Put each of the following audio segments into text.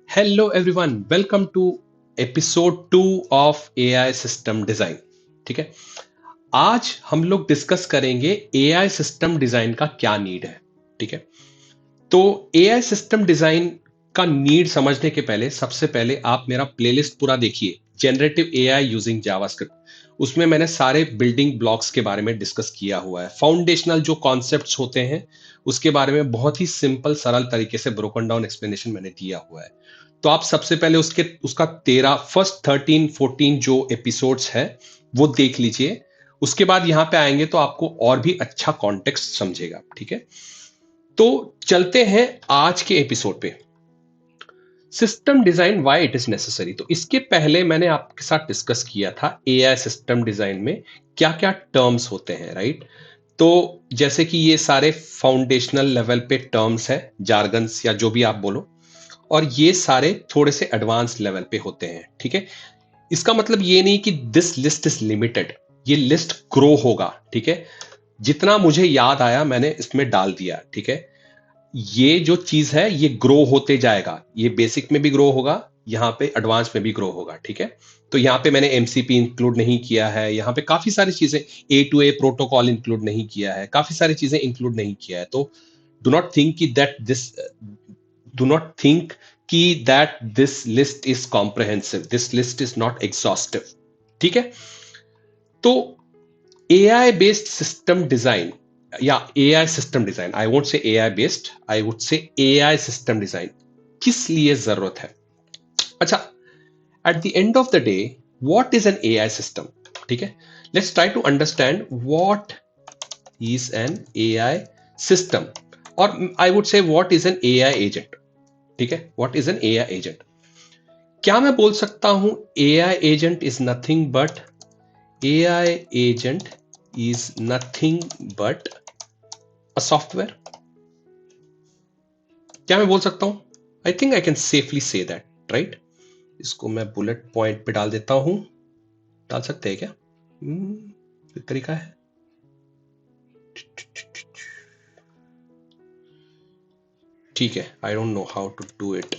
Hello everyone, welcome to episode 2 of AI system design. ठीक है। आज हम लोग डिस्कस करेंगे एआई सिस्टम डिजाइन का क्या नीड है। ठीक है। तो एआई सिस्टम डिजाइन का नीड समझने के पहले सबसे पहले आप मेरा प्लेलिस्ट पूरा देखिए, जनरेटिव एआई यूजिंग जावास्क्रिप्ट। उसमें मैंने सारे बिल्डिंग ब्लॉक्स के बारे में डिस्कस किया हुआ है। फाउंडेशनल जो कॉन्सेप्ट्स होते हैं उसके बारे में बहुत ही सिंपल सरल तरीके से ब्रोकन डाउन एक्सप्लेनेशन मैंने दिया हुआ है। तो आप सबसे पहले उसका 13 फर्स्ट 13 14 जो एपिसोड्स है वो देख लीजिए। उसके बाद यहां पे आएंगे तो आपको और भी अच्छा कॉन्टेक्स्ट समझेगा। ठीक है। तो चलते हैं आज के एपिसोड पे, system design why it is necessary. तो इसके पहले मैंने आपके साथ डिस्कस किया था एआई सिस्टम डिजाइन में क्या क्या टर्म्स होते हैं, राइट। तो जैसे कि ये सारे फाउंडेशनल लेवल पे टर्म्स है, जार्गन्स या जो भी आप बोलो, और ये सारे थोड़े से एडवांस लेवल पे होते हैं। ठीक है। इसका मतलब ये नहीं कि दिस लिस्ट इज लिमिटेड, ये लिस्ट ग्रो होगा। ठीक है। जितना मुझे याद आया मैंने इसमें डाल दिया। ठीक है। ये जो चीज है ये ग्रो होते जाएगा, ये बेसिक में भी ग्रो होगा, यहाँ पे एडवांस में भी ग्रो होगा। ठीक है। तो यहाँ पे मैंने एमसीपी इंक्लूड नहीं किया है, यहाँ पे काफी सारी चीजें, ए टू ए प्रोटोकॉल इंक्लूड नहीं किया है, काफी सारी चीजें इंक्लूड नहीं किया है। तो डू नॉट थिंक कि that this do not think कि that this list is comprehensive, this list is not exhaustive. ठीक है। तो एआई बेस्ड सिस्टम डिजाइन या AI system design, I won't say AI based, I would say AI system design किस लिए जरूरत है। अच्छा, at the end of the day what is an AI system. ठीक है। Let's try to understand what is an AI system, और आई would से what is an AI agent. ठीक है। What is an AI agent. क्या मैं बोल सकता हूं AI agent is nothing but, AI agent is nothing but a software. क्या मैं बोल सकता हूं? I think I can safely say that, right. इसको मैं बुलेट पॉइंट पे डाल देता हूं। डाल सकते हैं क्या? कोई तरीका है? ठीक है। I don't know how to do it.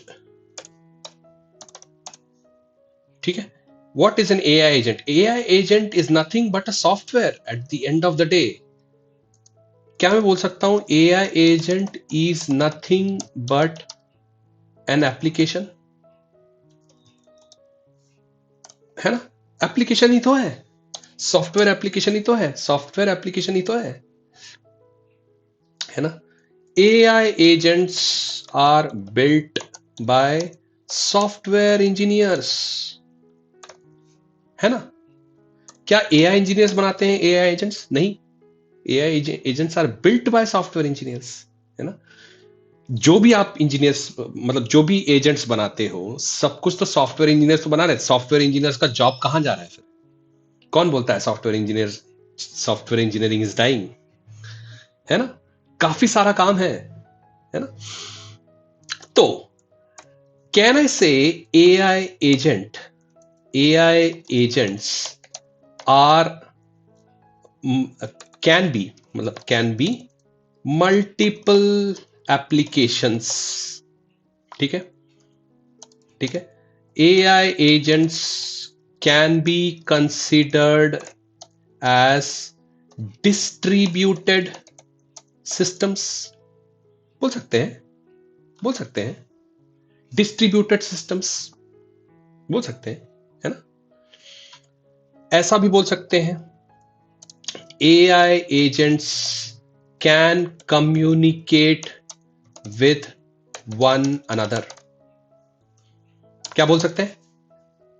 ठीक है। What is an AI agent? AI agent is nothing but a software at the end of the day. क्या मैं बोल सकता हूं AI agent is nothing but an application? है ना? Application ही तो है, सॉफ्टवेयर एप्लीकेशन ही तो है, सॉफ्टवेयर एप्लीकेशन ही तो है ना। AI agents are built by software engineers, है ना। क्या AI इंजीनियर्स बनाते हैं AI एजेंट्स? नहीं, AI agents are built by software engineers, है ना। जो भी आप इंजीनियर्स मतलब जो भी एजेंट्स बनाते हो सब कुछ तो सॉफ्टवेयर इंजीनियर्स तो बना रहे हैं। सॉफ्टवेयर इंजीनियर्स का जॉब कहां जा रहा है फिर? कौन बोलता है software engineer, software engineering is dying? है ना। काफी सारा काम है ना। तो can I say AI agent, AI agents are can be, मतलब कैन बी मल्टीपल एप्लीकेशंस। ठीक है। ठीक है। AI agents can be considered as distributed systems। बोल सकते हैं, बोल सकते हैं डिस्ट्रीब्यूटेड सिस्टम्स, बोल सकते हैं, है ना। ऐसा भी बोल सकते हैं AI agents can communicate with one another। क्या बोल सकते हैं?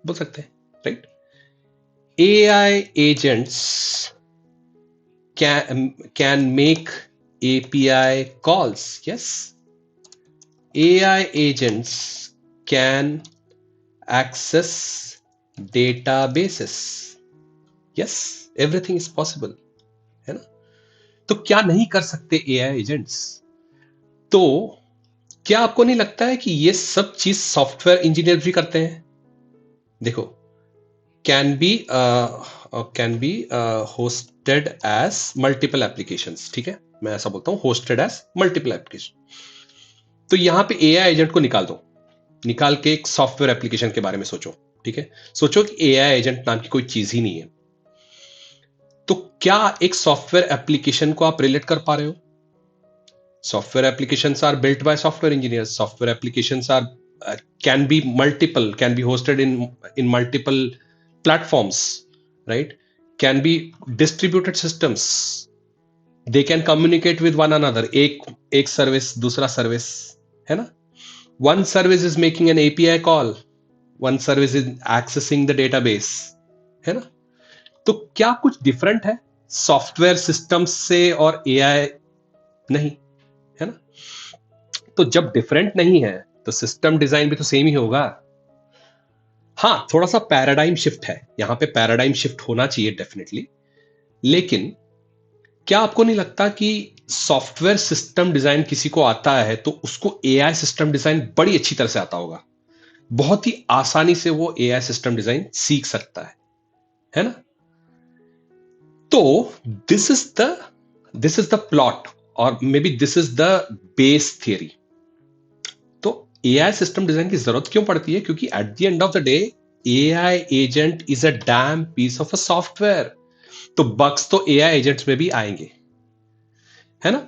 बोल सकते हैं, right. AI agents can make API calls। Yes, AI agents can access databases। Yes, everything is possible, है ना। तो क्या नहीं कर सकते AI एजेंट्स? तो क्या आपको नहीं लगता है कि ये सब चीज सॉफ्टवेयर इंजीनियर भी करते हैं? देखो, can be hosted as multiple applications. ठीक है। मैं ऐसा बोलता हूं होस्टेड एज मल्टीपल एप्लीकेशन। तो यहां पे एआई एजेंट को निकाल दो, निकाल के एक सॉफ्टवेयर एप्लीकेशन के बारे में सोचो, ठीक है। सोचो कि एआई एजेंट नाम की कोई चीज ही नहीं है, तो क्या एक सॉफ्टवेयर एप्लीकेशन को आप रिलेट कर पा रहे हो? Software applications are built by software engineers. Software applications are can be multiple, can be hosted in multiple platforms, right? Can be distributed systems. They can communicate with one another. एक service दूसरा service, है ना? One service is making an API call. One service is accessing the database, है ना? तो क्या कुछ different है सॉफ्टवेयर सिस्टम से और एआई? नहीं, है ना? तो जब डिफरेंट नहीं है तो सिस्टम डिजाइन भी तो सेम ही होगा। हाँ, थोड़ा सा पैराडाइम शिफ्ट है, यहां पे पैराडाइम शिफ्ट होना चाहिए डेफिनेटली। लेकिन क्या आपको नहीं लगता कि सॉफ्टवेयर सिस्टम डिजाइन किसी को आता है तो उसको एआई सिस्टम डिजाइन बड़ी अच्छी तरह से आता होगा, बहुत ही आसानी से वो एआई सिस्टम डिजाइन सीख सकता है ना? तो दिस इज द प्लॉट और maybe this is the base theory. तो एआई सिस्टम डिजाइन की जरूरत क्यों पड़ती है? क्योंकि at the end of the day AI agent is a damn piece of a software. तो बग्स तो एआई एजेंट्स में भी आएंगे, है ना?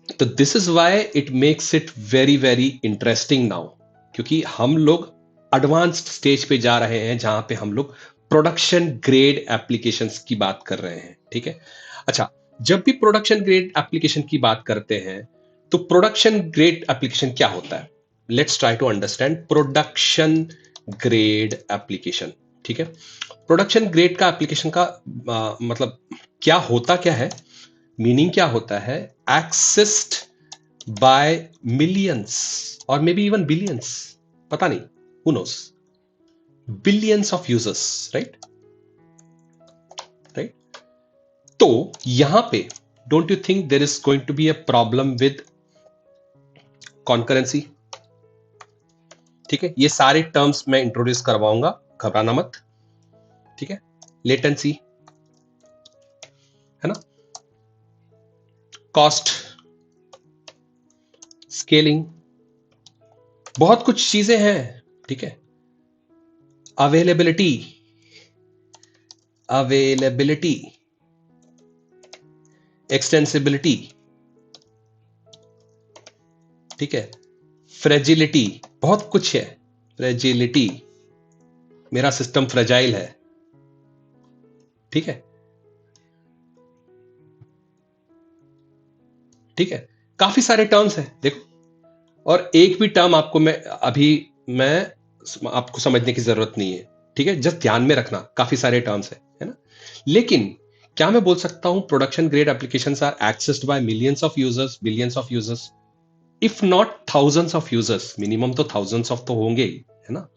तो this is why it makes it very very interesting now, क्योंकि हम लोग एडवांस्ड स्टेज पे जा रहे हैं जहां पे हम लोग प्रोडक्शन ग्रेड एप्लीकेशंस की बात कर रहे हैं, ठीक है। अच्छा, जब भी प्रोडक्शन ग्रेड एप्लीकेशन की बात करते हैं तो प्रोडक्शन ग्रेड एप्लीकेशन क्या होता है? Let's try to understand production grade application, ठीक है। प्रोडक्शन ग्रेड का एप्लीकेशन का मतलब क्या होता क्या है, मीनिंग क्या होता है? एक्सेस्ड बाय मिलियंस और मे बी इवन बिलियंस, पता नहीं, who knows, billions of users, right? तो यहां पे don't you think there is going to be a problem with concurrency? ठीक है, ये सारे टर्म्स मैं इंट्रोड्यूस करवाऊंगा, घबराना मत, ठीक है। लेटेंसी, है ना, कॉस्ट, स्केलिंग, बहुत कुछ चीजें हैं, ठीक है। अवेलेबिलिटी, एक्सटेंसिबिलिटी, ठीक है। फ्रेजिलिटी, बहुत कुछ है। फ्रेजिलिटी, मेरा सिस्टम फ्रेजाइल है, ठीक है, ठीक है। काफी सारे टर्म्स हैं, देखो, और एक भी टर्म आपको मैं आपको समझने की जरूरत नहीं है, ठीक है। जस्ट ध्यान में रखना, काफी सारे टर्म्स है ना। लेकिन क्या मैं बोल सकता हूं production grade applications are accessed by millions of users, billions of users, if not thousands of users? Minimum तो थाउजेंड्स ऑफ तो होंगे ही, है ना।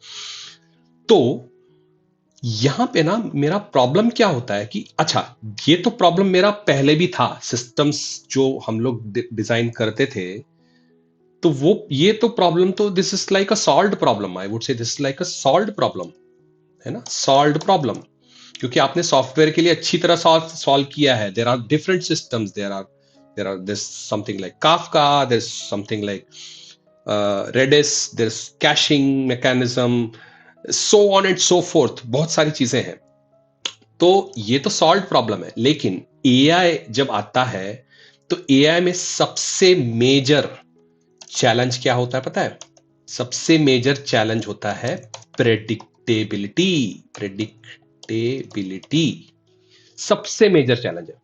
तो यहां पे ना मेरा प्रॉब्लम क्या होता है कि अच्छा, ये तो प्रॉब्लम मेरा पहले भी था, सिस्टम्स जो हम लोग डिजाइन करते थे, तो वो ये तो प्रॉब्लम तो this is like a solved problem, I would से this is like a solved problem, है ना, सॉल्व्ड प्रॉब्लम। क्योंकि आपने सॉफ्टवेयर के लिए अच्छी तरह सॉल्व किया है। There are different systems, there's something like Kafka, there's something like Redis, there's caching mechanism, so on and so forth, बहुत सारी चीजें हैं। तो ये तो सॉल्व प्रॉब्लम है। लेकिन एआई जब आता है तो एआई में सबसे मेजर चैलेंज क्या होता है पता है? सबसे मेजर चैलेंज होता है प्रेडिक्टेबिलिटी। प्रेडिक्टेबिलिटी सबसे मेजर चैलेंज है।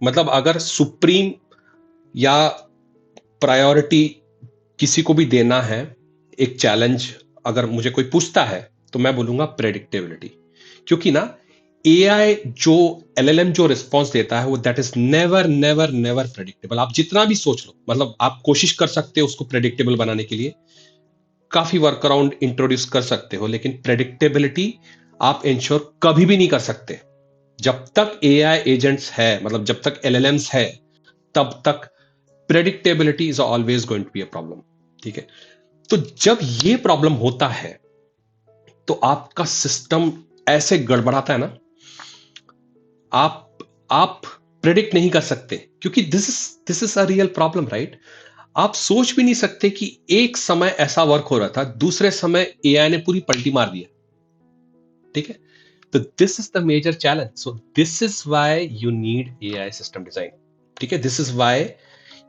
मतलब अगर सुप्रीम या प्रायोरिटी किसी को भी देना है, एक चैलेंज अगर मुझे कोई पूछता है तो मैं बोलूंगा प्रेडिक्टेबिलिटी। क्योंकि ना एआई जो एलएलएम जो रिस्पॉन्स देता है वो that is never never never predictable. आप जितना भी सोच लो, मतलब आप कोशिश कर सकते हो उसको प्रेडिक्टेबल बनाने के लिए, काफी वर्क अराउंड इंट्रोड्यूस कर सकते हो, लेकिन प्रेडिक्टेबिलिटी आप इंश्योर कभी भी नहीं कर सकते। जब तक एआई एजेंट्स है, मतलब जब तक एलएलएम्स है, तब तक predictability is always going to be a problem, ठीक है। तो जब ये प्रॉब्लम होता है तो आपका सिस्टम ऐसे गड़बड़ाता है ना, आप प्रेडिक्ट नहीं कर सकते, क्योंकि this is a real problem, right? आप सोच भी नहीं सकते कि एक समय ऐसा वर्क हो रहा था, दूसरे समय एआई ने पूरी पलटी मार दिया। ठीक है, तो this is the major challenge. So this is why you need AI system design. ठीक है, this is why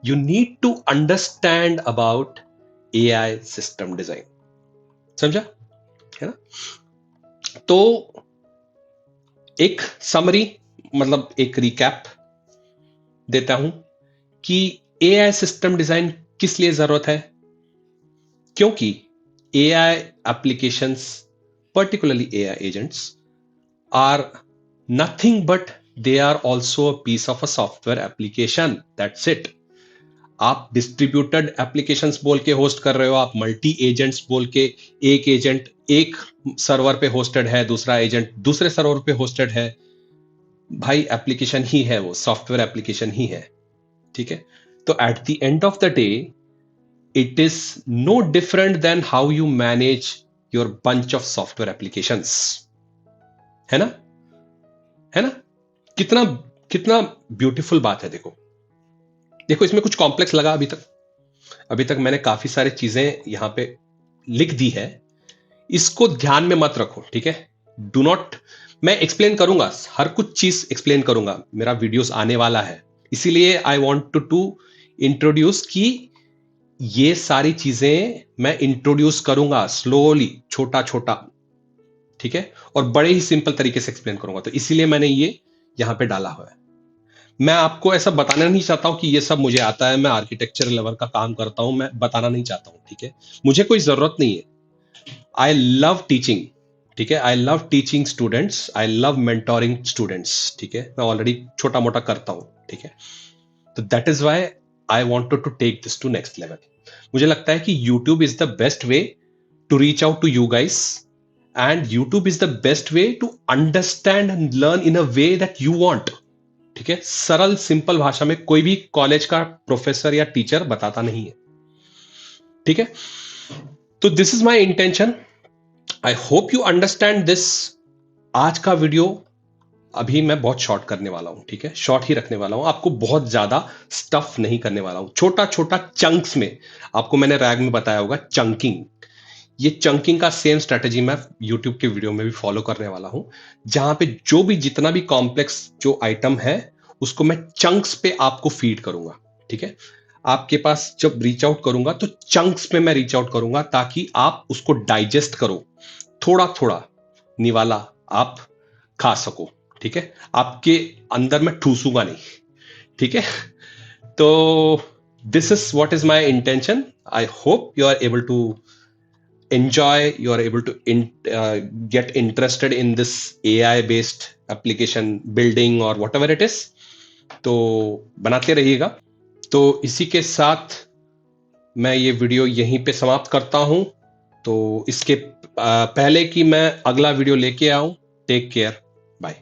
you need to understand about AI system design. समझा? है ना? तो एक समरी, मतलब एक रिकैप देता हूं कि एआई सिस्टम डिजाइन किस लिए जरूरत है। क्योंकि AI applications, particularly AI agents, are nothing but they are also a piece of a software application. That's it. आप डिस्ट्रीब्यूटेड एप्लीकेशंस बोल के होस्ट कर रहे हो, आप मल्टी एजेंट्स बोल के, एक एजेंट एक सर्वर पे होस्टेड है, दूसरा एजेंट दूसरे सर्वर पे होस्टेड है, भाई एप्लीकेशन ही है, वो सॉफ्टवेयर एप्लीकेशन ही है। ठीक है, तो eight the end of the day it is no different than how you manage your bunch of software applications। है ना? है ना? कितना कितना ब्यूटीफुल बात है। देखो देखो, इसमें कुछ कॉम्प्लेक्स लगा अभी तक मैंने काफी सारी चीजें यहां पे लिख दी है, इसको ध्यान में मत रखो। ठीक है, डू नॉट, मैं एक्सप्लेन करूंगा, हर कुछ चीज एक्सप्लेन करूंगा, मेरा वीडियोस आने वाला है, इसीलिए आई वांट टू इंट्रोड्यूस कि ये सारी चीजें मैं इंट्रोड्यूस करूंगा स्लोली, छोटा छोटा। ठीक है, और बड़े ही सिंपल तरीके से एक्सप्लेन करूंगा, तो इसीलिए मैंने ये यहां पे डाला हुआ है। मैं आपको ऐसा बताना नहीं चाहता हूं कि ये सब मुझे आता है, मैं आर्किटेक्चर लेवल का काम करता हूं, मैं बताना नहीं चाहता हूं। ठीक है, मुझे कोई जरूरत नहीं है। I love teaching. ठीक है, I love teaching students, I love mentoring students. ठीक है, मैं ऑलरेडी छोटा मोटा करता हूं। ठीक है, तो that is why I wanted to take this to next level. मुझे लगता है कि YouTube is the best way to reach out to you guys, and YouTube is the best way to understand and learn in a way that you want. ठीक है, सरल simple भाषा में कोई भी कॉलेज का प्रोफेसर या टीचर बताता नहीं है। ठीक है, तो this is my intention, I hope you understand this. आज का वीडियो अभी मैं बहुत शॉर्ट करने वाला हूं। ठीक है, शॉर्ट ही रखने वाला हूं, आपको बहुत ज्यादा स्टफ नहीं करने वाला हूं, छोटा छोटा चंक्स में। आपको मैंने रैग में बताया होगा चंकिंग, ये चंकिंग का सेम स्ट्रेटेजी मैं यूट्यूब के वीडियो में भी फॉलो करने वाला हूं, जहां पे जो भी जितना भी कॉम्प्लेक्स जो आइटम है उसको मैं चंक्स पे आपको फीड करूंगा। ठीक है, आपके पास जब रीच आउट करूंगा तो चंक्स पे मैं रीच आउट करूंगा, ताकि आप उसको डाइजेस्ट करो, थोड़ा थोड़ा निवाला आप खा सको। ठीक है, आपके अंदर मैं ठूसूंगा नहीं। ठीक है, तो this is what is my intention. I hope you are able to enjoy, you are able to get interested in this AI based application building or whatever it is। तो बनाते रहिएगा। तो इसी के साथ मैं ये वीडियो यहीं पे समाप्त करता हूं। तो इसके पहले कि मैं अगला वीडियो लेके आऊं, टेक केयर, बाय।